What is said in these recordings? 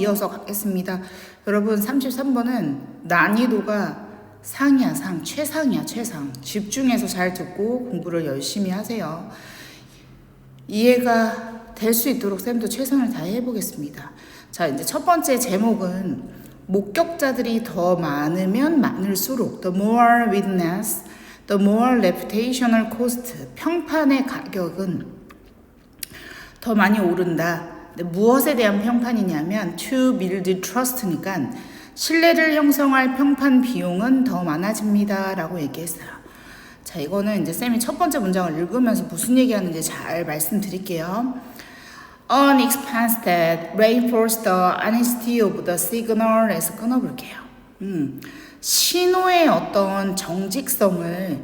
이어서 가겠습니다. 여러분 33번은 난이도가 상이야, 최상이야, 최상. 집중해서 잘 듣고 공부를 열심히 하세요. 이해가 될 수 있도록 쌤도 최선을 다해 보겠습니다. 자, 이제 첫 번째 제목은 목격자들이 더 많으면 많을수록 the more witness, the more reputational cost, 평판의 가격은 더 많이 오른다. 무엇에 대한 평판이냐면 to build trust니까 신뢰를 형성할 평판 비용은 더 많아집니다 라고 얘기했어요. 자, 이거는 이제 쌤이 첫 번째 문장을 읽으면서 무슨 얘기하는지 잘 말씀드릴게요. An expense that reinforces the honesty of the signal에서 끊어볼게요. 신호의 어떤 정직성을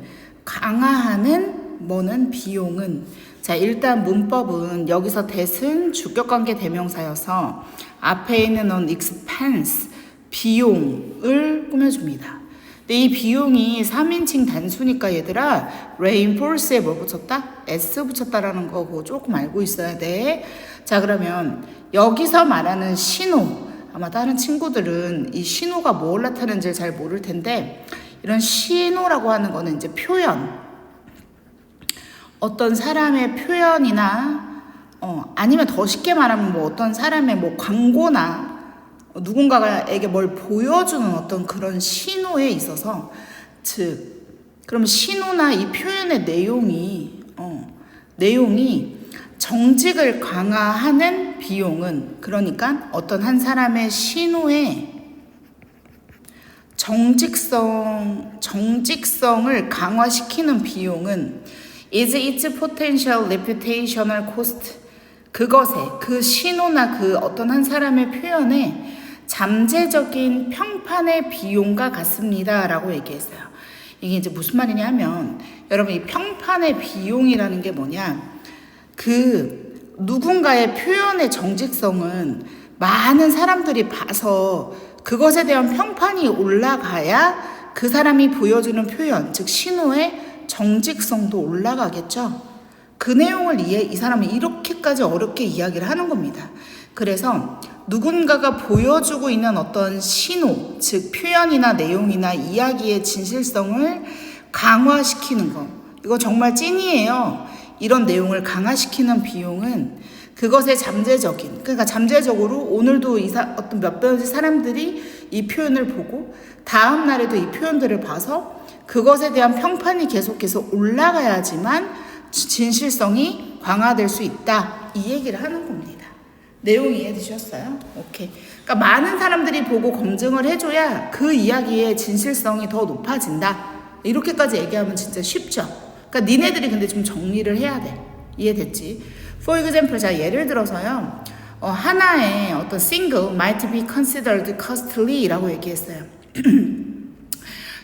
강화하는 뭐는 비용은, 자, 일단 문법은 여기서 that은 주격관계 대명사여서 앞에 있는 on expense, 비용을 꾸며줍니다. 근데 이 비용이 3인칭 단수니까 얘들아 reinforce에 뭘 붙였다? s 붙였다라는 거 그거 조금 알고 있어야 돼. 자, 그러면 여기서 말하는 신호, 아마 다른 친구들은 이 신호가 뭘 나타내는지 잘 모를 텐데, 이런 신호라고 하는 거는 이제 표현, 어떤 사람의 표현이나 아니면 더 쉽게 말하면 뭐 어떤 사람의 뭐 광고나 누군가에게 뭘 보여주는 어떤 그런 신호에 있어서, 즉 그럼 신호나 이 표현의 내용이 정직을 강화하는 비용은, 그러니까 어떤 한 사람의 신호의 정직성을 강화시키는 비용은 is its potential reputational cost, 그 신호나 그 어떤 한 사람의 표현에 잠재적인 평판의 비용과 같습니다 라고 얘기했어요. 이게 이제 무슨 말이냐 하면, 여러분 이 평판의 비용이라는 게 뭐냐, 그 누군가의 표현의 정직성은 많은 사람들이 봐서 그것에 대한 평판이 올라가야 그 사람이 보여주는 표현, 즉 신호의 정직성도 올라가겠죠. 그 내용을 이 사람은 이렇게까지 어렵게 이야기를 하는 겁니다. 그래서 누군가가 보여주고 있는 어떤 신호, 즉 표현이나 내용이나 이야기의 진실성을 강화시키는 것, 이거 정말 찐이에요. 이런 내용을 강화시키는 비용은 그것의 잠재적인, 그러니까 잠재적으로 오늘도 어떤 몇몇 사람들이 이 표현을 보고 다음 날에도 이 표현들을 봐서 그것에 대한 평판이 계속해서 올라가야지만 진실성이 강화될 수 있다, 이 얘기를 하는 겁니다. 내용 이해되셨어요? 오케이. 그러니까 많은 사람들이 보고 검증을 해줘야 그 이야기의 진실성이 더 높아진다. 이렇게까지 얘기하면 진짜 쉽죠. 그러니까 니네들이 근데 좀 정리를 해야 돼. 이해됐지? For example, 자, 예를 들어서요. 하나의 어떤 single might be considered costly라고 얘기했어요.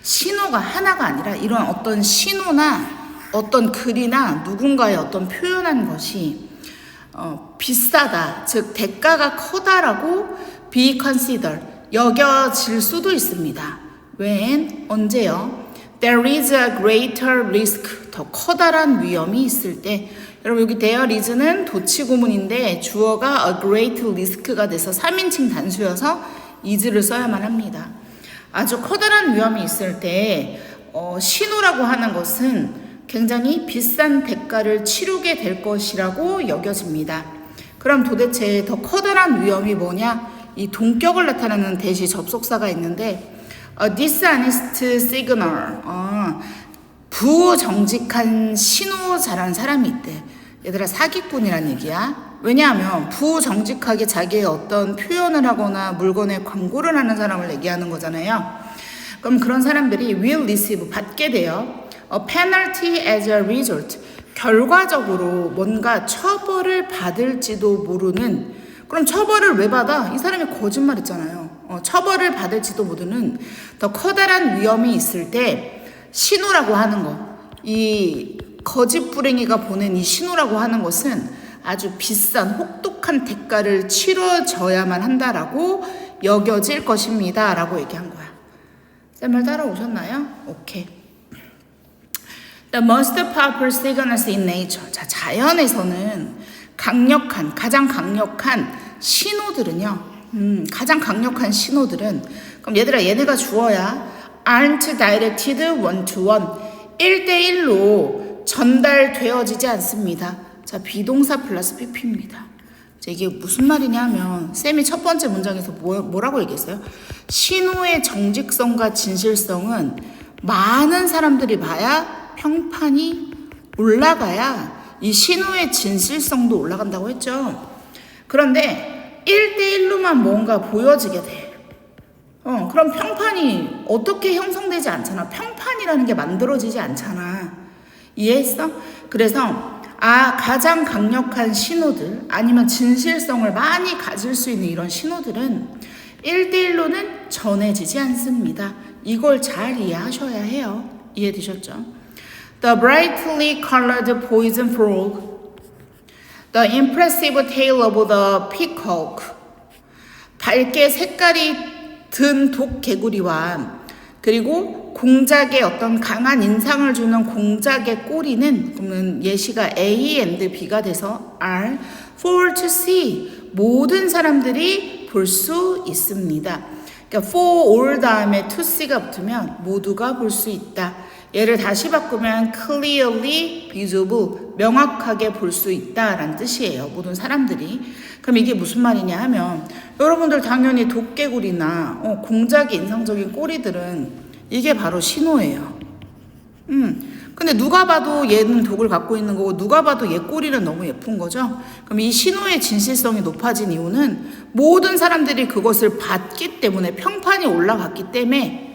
신호가 하나가 아니라 이런 어떤 신호나 어떤 글이나 누군가의 어떤 표현한 것이 비싸다, 즉 대가가 커다라고 be considered, 여겨질 수도 있습니다. when, 언제요? There is a greater risk, 더 커다란 위험이 있을 때. 여러분 여기 there is는 도치고문인데 주어가 a great risk가 돼서 3인칭 단수여서 is를 써야만 합니다. 아주 커다란 위험이 있을 때 신호라고 하는 것은 굉장히 비싼 대가를 치르게 될 것이라고 여겨집니다. 그럼 도대체 더 커다란 위험이 뭐냐? 이 동격을 나타내는 대시 접속사가 있는데 dishonest signal, 부정직한 신호 잘하는 사람이 있대. 얘들아 사기꾼이란 얘기야. 왜냐하면 부정직하게 자기의 어떤 표현을 하거나 물건에 광고를 하는 사람을 얘기하는 거잖아요. 그럼 그런 사람들이 will receive, 받게 돼요. A penalty as a result, 결과적으로 뭔가 처벌을 받을지도 모르는, 그럼 처벌을 왜 받아? 이 사람이 거짓말했잖아요. 처벌을 받을지도 모르는 더 커다란 위험이 있을 때 신호라고 하는 거, 이 거짓불행이가 보낸 이 신호라고 하는 것은 아주 비싼 혹독한 대가를 치러져야만 한다라고 여겨질 것입니다 라고 얘기한 거야. 쌤 말 따라오셨나요? 오케이. The most powerful signals in nature. 자, 자연에서는 가장 강력한 신호들은요, 가장 강력한 신호들은, 그럼 얘들아 얘네가 주어야 aren't directed one to one, 1대1로 전달되어지지 않습니다. 자, 비동사 플러스 PP입니다. 자, 이게 무슨 말이냐 하면 쌤이 첫 번째 문장에서 뭐라고 얘기했어요? 신호의 정직성과 진실성은 많은 사람들이 봐야 평판이 올라가야 이 신호의 진실성도 올라간다고 했죠. 그런데 1대1로만 뭔가 보여지게 돼. 그럼 평판이 어떻게 형성되지 않잖아. 평판이라는 게 만들어지지 않잖아. 이해했어? 그래서 가장 강력한 신호들 아니면 진실성을 많이 가질 수 있는 이런 신호들은 1대1로는 전해지지 않습니다. 이걸 잘 이해하셔야 해요. 이해되셨죠? The brightly colored poison frog, the impressive tail of the peacock, 밝게 색깔이 든 독개구리와 그리고 공작의 어떤 강한 인상을 주는 공작의 꼬리는, 그러면 예시가 A and B가 돼서 are for to see, 모든 사람들이 볼 수 있습니다. 그러니까 for all 다음에 to see가 붙으면 모두가 볼 수 있다. 얘를 다시 바꾸면 clearly visible, 명확하게 볼 수 있다라는 뜻이에요. 모든 사람들이. 그럼 이게 무슨 말이냐 하면 여러분들 당연히 독개구리나 공작이 인상적인 꼬리들은 이게 바로 신호예요. 근데 누가 봐도 얘는 독을 갖고 있는 거고 누가 봐도 얘 꼬리는 너무 예쁜 거죠. 그럼 이 신호의 진실성이 높아진 이유는 모든 사람들이 그것을 봤기 때문에, 평판이 올라갔기 때문에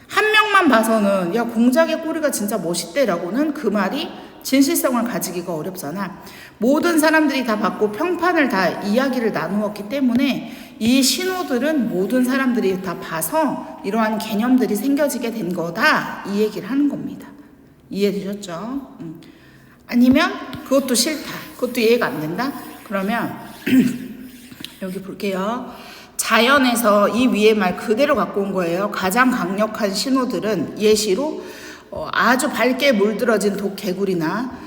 한 명만 봐서는 야 공작의 꼬리가 진짜 멋있대라고는 그 말이 진실성을 가지기가 어렵잖아. 모든 사람들이 다 봤고 평판을 다 이야기를 나누었기 때문에 이 신호들은 모든 사람들이 다 봐서 이러한 개념들이 생겨지게 된 거다, 이 얘기를 하는 겁니다. 이해되셨죠? 아니면 그것도 싫다, 그것도 이해가 안 된다? 그러면 여기 볼게요. 자연에서 이 위에 말 그대로 갖고 온 거예요. 가장 강력한 신호들은 예시로 아주 밝게 물들어진 독개구리나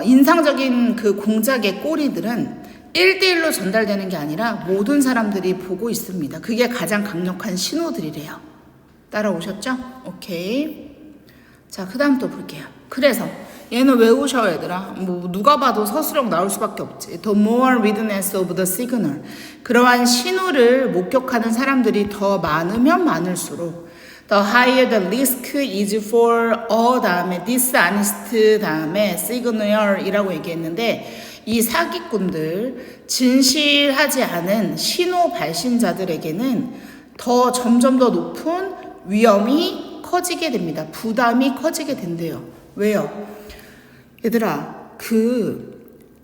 인상적인 그 공작의 꼬리들은 1대1로 전달되는 게 아니라 모든 사람들이 보고 있습니다. 그게 가장 강력한 신호들이래요. 따라오셨죠? 오케이. 자, 그 다음 또 볼게요. 그래서 얘는 외우셔 얘들아. 뭐 누가 봐도 서술형 나올 수밖에 없지. The more witness of the signal. 그러한 신호를 목격하는 사람들이 더 많으면 많을수록 The higher the risk is for 다음에 dishonest 다음에 signal이라고 얘기했는데, 이 사기꾼들, 진실하지 않은 신호 발신자들에게는 더 점점 더 높은 위험이 커지게 됩니다. 부담이 커지게 된대요. 왜요? 얘들아,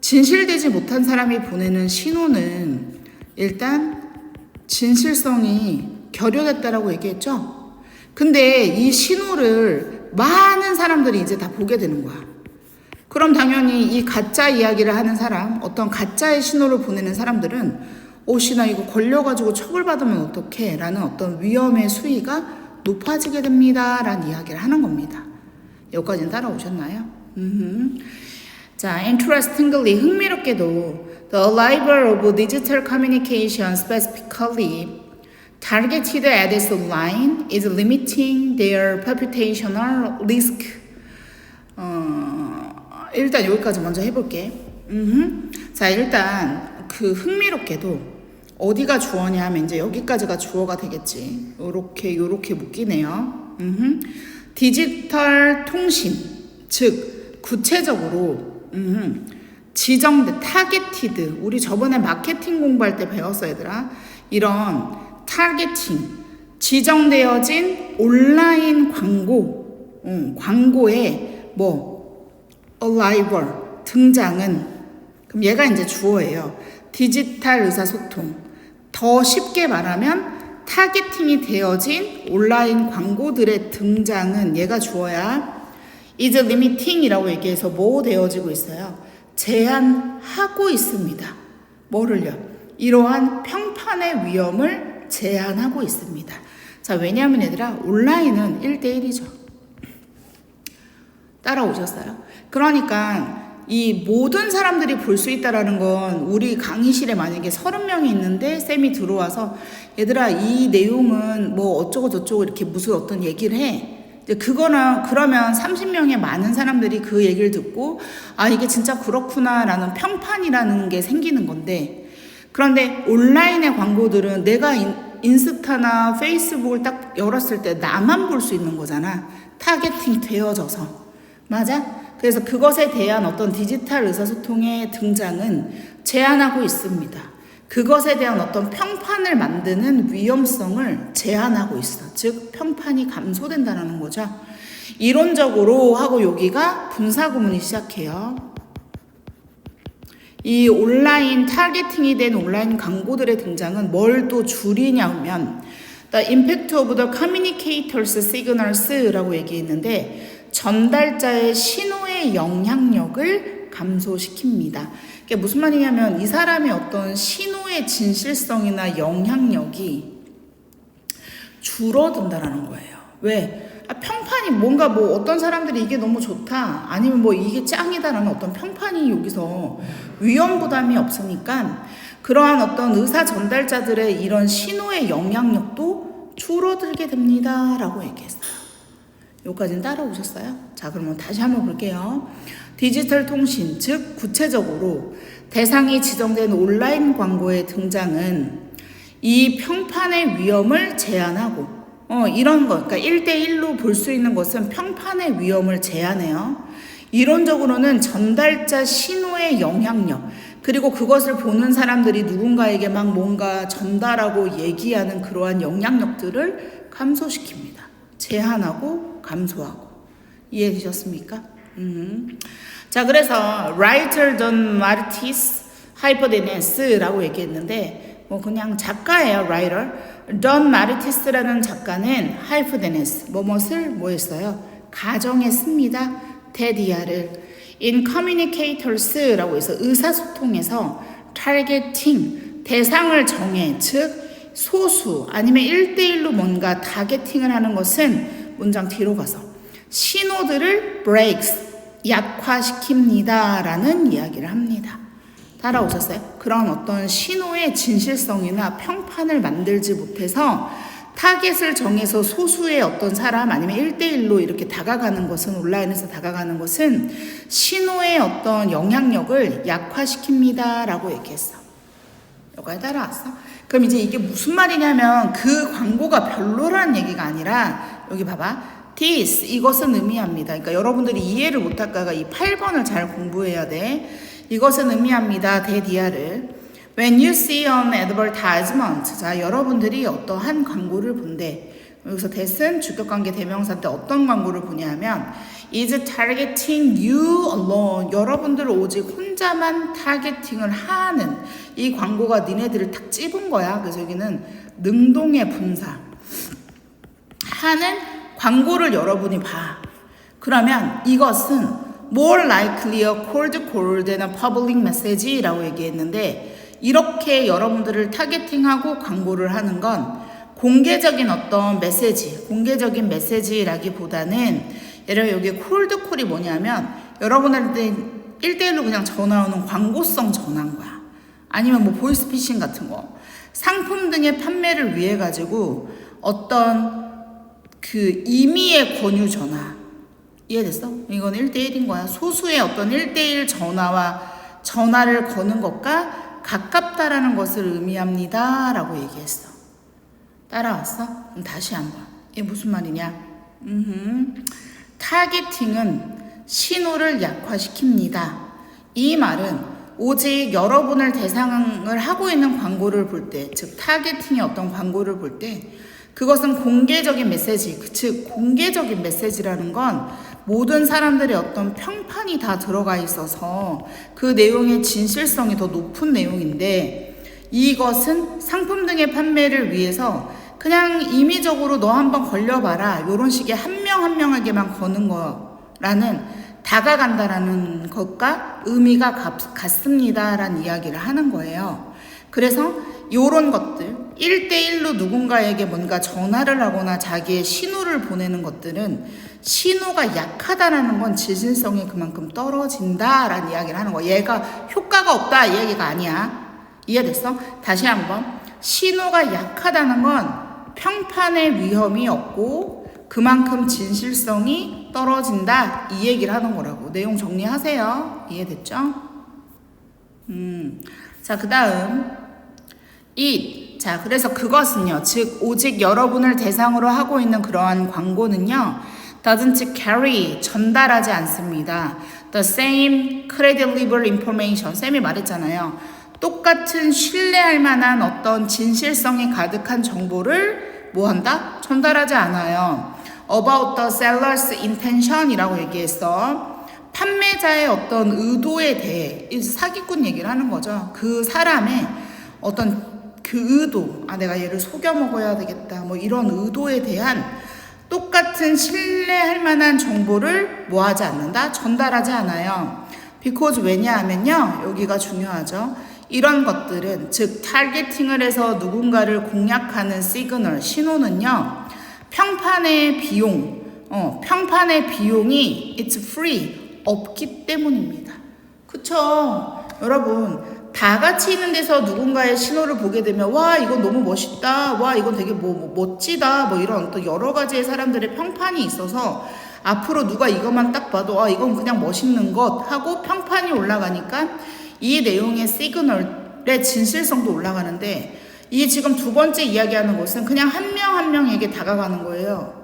진실되지 못한 사람이 보내는 신호는 일단 진실성이 결여됐다라고 얘기했죠? 근데 이 신호를 많은 사람들이 이제 다 보게 되는 거야. 그럼 당연히 이 가짜 이야기를 하는 사람, 어떤 가짜의 신호를 보내는 사람들은 나 이거 걸려가지고 처벌받으면 어떡해? 라는 어떤 위험의 수위가 높아지게 됩니다. 라는 이야기를 하는 겁니다. 여기까지는 따라오셨나요? 자, interestingly, 흥미롭게도 the arrival of digital communication specifically targeted at this line is limiting their reputational risk. 일단 여기까지 먼저 해볼게. 자, 일단 흥미롭게도 어디가 주어냐 하면 이제 여기까지가 주어가 되겠지. 요렇게 묶이네요. 디지털 통신, 즉 구체적으로 지정된 타겟티드, 우리 저번에 마케팅 공부할 때 배웠어 얘들아. 이런 타겟팅, 지정되어진 온라인 광고의 arrival, 등장은, 그럼 얘가 이제 주어예요. 디지털 의사소통. 더 쉽게 말하면 타겟팅이 되어진 온라인 광고들의 등장은, 얘가 주어야 is limiting이라고 얘기해서 뭐 되어지고 있어요? 제한하고 있습니다. 뭐를요? 이러한 평판의 위험을 제한하고 있습니다. 자, 왜냐하면 얘들아, 온라인은 1대1이죠. 따라오셨어요? 그러니까 이 모든 사람들이 볼 수 있다라는 건 우리 강의실에 만약에 30명이 있는데 쌤이 들어와서 얘들아 이 내용은 뭐 어쩌고 저쩌고 이렇게 무슨 어떤 얘기를 해. 이제 그거는 그러면 30명의 많은 사람들이 그 얘기를 듣고 아 이게 진짜 그렇구나라는 평판이라는 게 생기는 건데 그런데 온라인의 광고들은 내가 인스타나 페이스북을 딱 열었을 때 나만 볼 수 있는 거잖아. 타겟팅 되어져서. 맞아? 그래서 그것에 대한 어떤 디지털 의사소통의 등장은 제한하고 있습니다. 그것에 대한 어떤 평판을 만드는 위험성을 제한하고 있어. 즉 평판이 감소된다는 거죠. 이론적으로 하고 여기가 분사구문이 시작해요. 이 온라인 타겟팅이 된 온라인 광고들의 등장은 뭘 또 줄이냐면 The impact of the communicators signals라고 얘기했는데 전달자의 신호의 영향력을 감소시킵니다. 이게 무슨 말이냐면 이 사람의 어떤 신호의 진실성이나 영향력이 줄어든다라는 거예요. 왜? 평판이 뭔가 뭐 어떤 사람들이 이게 너무 좋다 아니면 뭐 이게 짱이다라는 어떤 평판이 여기서 위험 부담이 없으니까 그러한 어떤 의사 전달자들의 이런 신호의 영향력도 줄어들게 됩니다 라고 얘기했어요. 여기까지는 따라오셨어요? 자 그러면 다시 한번 볼게요. 디지털 통신 즉 구체적으로 대상이 지정된 온라인 광고의 등장은 이 평판의 위험을 제한하고 이런 거, 그러니까 1대1로 볼 수 있는 것은 평판의 위험을 제한해요. 이론적으로는 전달자 신호의 영향력, 그리고 그것을 보는 사람들이 누군가에게 막 뭔가 전달하고 얘기하는 그러한 영향력들을 감소시킵니다. 제한하고 감소하고. 이해되셨습니까? 자, 그래서 writer Don Martis Hyperdense라고 얘기했는데 뭐 그냥 작가예요, writer. Don Martis라는 작가는 Hyperdense, 뭐뭇을 뭐 했어요? 가정했습니다. 데디아를. In Communicators라고 해서 의사소통에서 targeting, 대상을 정해, 즉 소수 아니면 1대1로 뭔가 타겟팅을 하는 것은 문장 뒤로 가서 신호들을 breaks, 약화시킵니다 라는 이야기를 합니다. 따라오셨어요? 그런 어떤 신호의 진실성이나 평판을 만들지 못해서 타겟을 정해서 소수의 어떤 사람 아니면 1대1로 이렇게 다가가는 것은 온라인에서 다가가는 것은 신호의 어떤 영향력을 약화시킵니다 라고 얘기했어. 여기까지 따라왔어? 그럼 이제 이게 무슨 말이냐면 그 광고가 별로라는 얘기가 아니라 여기 봐봐. this, 이것은 의미합니다. 그러니까 여러분들이 이해를 못할까가 이 8번을 잘 공부해야 돼. 이것은 의미합니다. 대디아를. When you see an advertisement. 자, 여러분들이 어떠한 광고를 본대. 여기서 that은 주격관계 대명사 때 어떤 광고를 보냐면 is targeting you alone. 여러분들을 오직 혼자만 타겟팅을 하는 이 광고가 니네들을 탁 찝은 거야. 그래서 여기는 능동의 분사. 하는 광고를 여러분이 봐. 그러면 이것은 more likely a cold call than a public message라고 얘기했는데 이렇게 여러분들을 타겟팅하고 광고를 하는 건 공개적인 어떤 메시지, 공개적인 메시지라기보다는 예를 들어 여기 콜드콜이 뭐냐면 여러분한테 1대1로 그냥 전화 오는 광고성 전화인 거야. 아니면 뭐 보이스피싱 같은 거. 상품 등의 판매를 위해 가지고 어떤 그 임의의 권유 전화. 이해됐어? 이건 1대1인 거야. 소수의 어떤 1대1 전화를 거는 것과 가깝다라는 것을 의미합니다 라고 얘기했어. 따라왔어? 그럼 다시 한번. 이게 무슨 말이냐? 타겟팅은 신호를 약화시킵니다. 이 말은 오직 여러분을 대상을 하고 있는 광고를 볼 때, 즉 타겟팅의 어떤 광고를 볼 때 그것은 공개적인 메시지, 즉 공개적인 메시지라는 건 모든 사람들의 어떤 평판이 다 들어가 있어서 그 내용의 진실성이 더 높은 내용인데 이것은 상품 등의 판매를 위해서 그냥 임의적으로 너 한번 걸려봐라 이런 식의 한 명 한 명에게만 거는 거라는 다가간다라는 것과 의미가 같습니다라는 이야기를 하는 거예요. 그래서 이런 것들 1대1로 누군가에게 뭔가 전화를 하거나 자기의 신호를 보내는 것들은 신호가 약하다라는 건 진실성이 그만큼 떨어진다라는 이야기를 하는 거야. 얘가 효과가 없다 이 얘기가 아니야. 이해됐어? 다시 한번. 신호가 약하다는 건 평판의 위험이 없고 그만큼 진실성이 떨어진다 이 얘기를 하는 거라고. 내용 정리하세요. 이해됐죠? 자, 그 다음 it. 자, 그래서 그것은요, 즉 오직 여러분을 대상으로 하고 있는 그러한 광고는요, doesn't carry, 전달하지 않습니다. The same credible information. 쌤이 말했잖아요. 똑같은 신뢰할 만한 어떤 진실성이 가득한 정보를 뭐 한다? 전달하지 않아요. About the seller's intention이라고 얘기했어. 판매자의 어떤 의도에 대해 사기꾼 얘기를 하는 거죠. 그 사람의 어떤 그 의도, 내가 얘를 속여 먹어야 되겠다, 뭐 이런 의도에 대한 똑같은 신뢰할 만한 정보를 뭐 하지 않는다? 전달하지 않아요. because 왜냐하면요, 여기가 중요하죠. 이런 것들은, 즉 타겟팅을 해서 누군가를 공략하는 시그널, 신호는요, 평판의 비용이 it's free, 없기 때문입니다. 그쵸? 여러분, 다 같이 있는 데서 누군가의 신호를 보게 되면 와 이건 너무 멋있다, 와 이건 되게 뭐 멋지다, 뭐 이런 또 여러 가지의 사람들의 평판이 있어서 앞으로 누가 이것만 딱 봐도 이건 그냥 멋있는 것 하고 평판이 올라가니까 이 내용의 시그널의 진실성도 올라가는데, 이 지금 두 번째 이야기하는 것은 그냥 한 명 한 명에게 다가가는 거예요.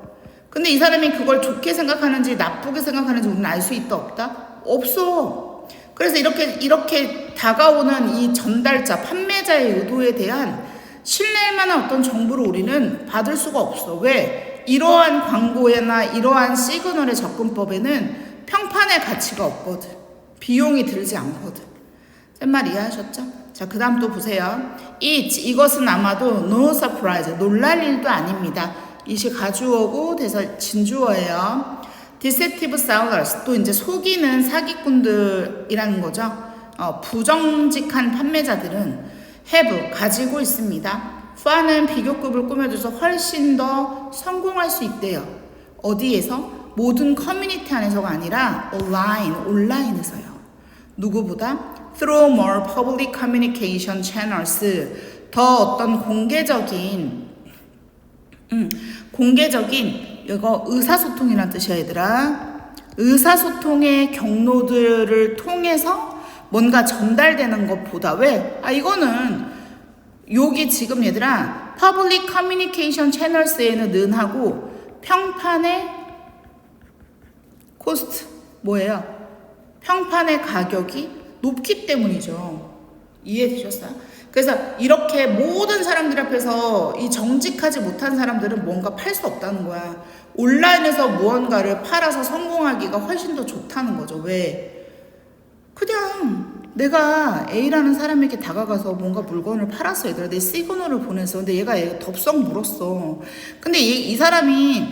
근데 이 사람이 그걸 좋게 생각하는지 나쁘게 생각하는지 우리는 알 수 있다 없다? 없어. 그래서 이렇게 다가오는 이 전달자, 판매자의 의도에 대한 신뢰할 만한 어떤 정보를 우리는 받을 수가 없어. 왜? 이러한 광고나 이러한 시그널의 접근법에는 평판의 가치가 없거든. 비용이 들지 않거든. 쌤 말 이해하셨죠? 자, 그 다음 또 보세요. 이것은 아마도 no surprise, 놀랄 일도 아닙니다. 이시 가주어고 대사 진주어예요. Deceptive sellers, 또 이제 속이는 사기꾼들이라는 거죠. 부정직한 판매자들은 have, 가지고 있습니다. far는 비교급을 꾸며줘서 훨씬 더 성공할 수 있대요. 어디에서? 모든 커뮤니티 안에서가 아니라 온라인에서요. 누구보다? Through more public communication channels, 더 어떤 공개적인 이거 의사소통이란 뜻이야 얘들아. 의사소통의 경로들을 통해서 뭔가 전달되는 것보다, 왜? 이거는 여기 지금 얘들아 Public Communication Channels에는 는하고 평판의 코스트 뭐예요? 평판의 가격이 높기 때문이죠. 이해되셨어요? 그래서 이렇게 모든 사람들 앞에서 이 정직하지 못한 사람들은 뭔가 팔 수 없다는 거야. 온라인에서 무언가를 팔아서 성공하기가 훨씬 더 좋다는 거죠. 왜? 그냥 내가 A라는 사람에게 다가가서 뭔가 물건을 팔았어. 얘들아, 내 시그널을 보냈어. 근데 얘가 덥석 물었어. 근데 이 사람이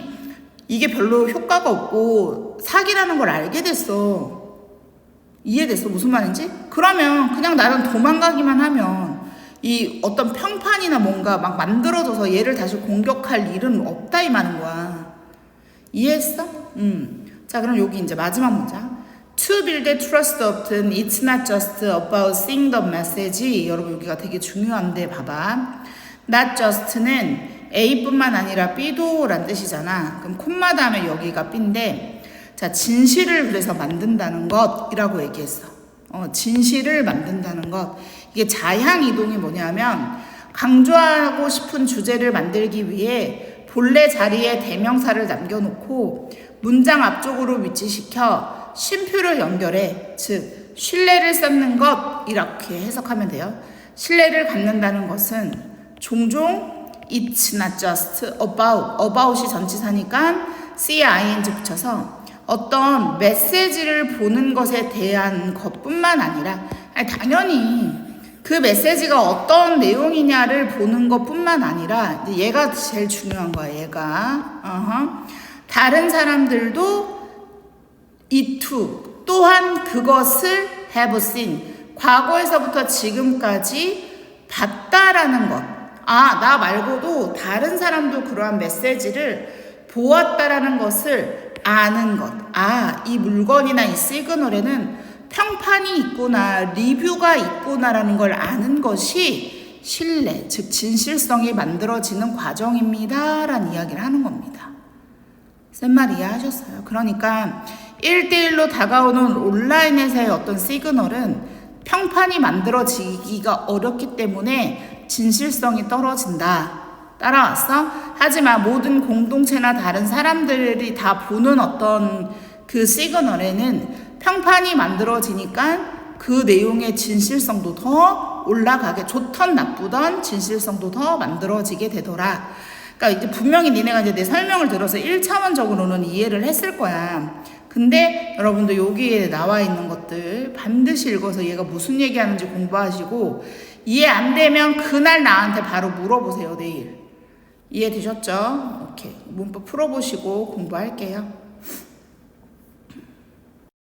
이게 별로 효과가 없고 사기라는 걸 알게 됐어. 이해됐어? 무슨 말인지? 그러면 그냥 나는 도망가기만 하면 이 어떤 평판이나 뭔가 막 만들어져서 얘를 다시 공격할 일은 없다 이 말인 거야. 이해했어? 자, 그럼 여기 이제 마지막 문장. To build trust often, it's not just about seeing the message. 여러분 여기가 되게 중요한데 봐봐. Not just는 A뿐만 아니라 B도 란 뜻이잖아. 그럼 콤마 다음에 여기가 B인데, 자, 진실을 그래서 만든다는 것이라고 얘기했어. 진실을 만든다는 것. 이게 자향 이동이 뭐냐면 강조하고 싶은 주제를 만들기 위해 본래 자리에 대명사를 남겨놓고 문장 앞쪽으로 위치시켜 쉼표를 연결해. 즉 신뢰를 쌓는 것 이렇게 해석하면 돼요. 신뢰를 갖는다는 것은 종종 it's not just about이 전치사니까 c-ing 붙여서 어떤 메시지를 보는 것에 대한 것뿐만 아니라 당연히 그 메시지가 어떤 내용이냐를 보는 것뿐만 아니라 얘가 제일 중요한 거야. 얘가 다른 사람들도 it too, 또한 그것을 have seen, 과거에서부터 지금까지 봤다라는 것. 나 말고도 다른 사람도 그러한 메시지를 보았다라는 것을 아는 것. 이 물건이나 이 시그널에는 평판이 있구나, 리뷰가 있구나라는 걸 아는 것이 신뢰, 즉 진실성이 만들어지는 과정입니다 라는 이야기를 하는 겁니다. 쓴 말 이해하셨어요? 그러니까 1대1로 다가오는 온라인에서의 어떤 시그널은 평판이 만들어지기가 어렵기 때문에 진실성이 떨어진다. 따라왔어? 하지만 모든 공동체나 다른 사람들이 다 보는 어떤 그 시그널에는 평판이 만들어지니까 그 내용의 진실성도 더 올라가게, 좋던 나쁘던 진실성도 더 만들어지게 되더라. 그러니까 이제 분명히 니네가 이제 내 설명을 들어서 1차원적으로는 이해를 했을 거야. 근데 여러분도 여기에 나와 있는 것들 반드시 읽어서 얘가 무슨 얘기하는지 공부하시고, 이해 안 되면 그날 나한테 바로 물어보세요. 내일. 이해되셨죠? 오케이. 문법 풀어보시고 공부할게요.